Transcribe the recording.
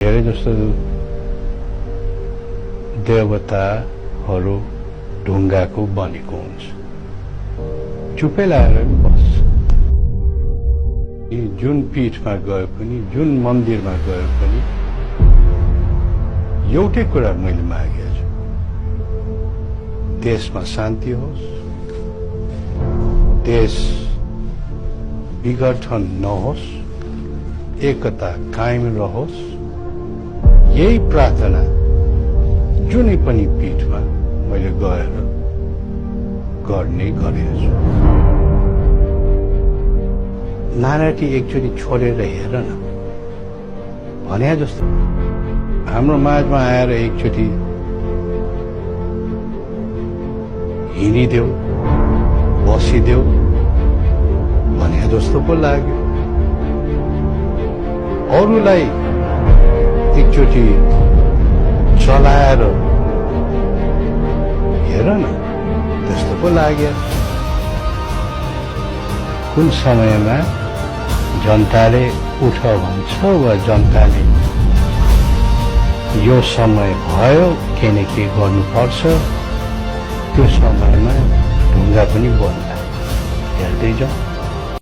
धेरै जस्तो देवताहरू ढुङ्गाको बनेको हुन्छ, चुपै लागेर पनि बस्छ। जुन पीठमा गए पनि, जुन मन्दिरमा गए पनि एउटै कुरा मैले मागेको छु, देशमा शान्ति होस्, देश विघटन नहोस्, एकता कायम रहोस्। यही प्रार्थना जुनै पनि पीठमा मैले गएर गर्ने गरेको छु। नारायणी एकचोटि छोडेर हेर न भने जस्तो हाम्रो माझमा आएर एकचोटि हिँडिदेऊ, बसिदेऊ भने जस्तो पो लाग्यो। अरूलाई एकचोटि चलाएर हेर न त्यस्तो पो लाग्यो। कुन समयमा जनताले उठ भन्छ वा जनताले यो समय भयो केही न केही गर्नुपर्छ, त्यो समयमा ढुङ्गा पनि बन्ला। हेर्दै जाऊ।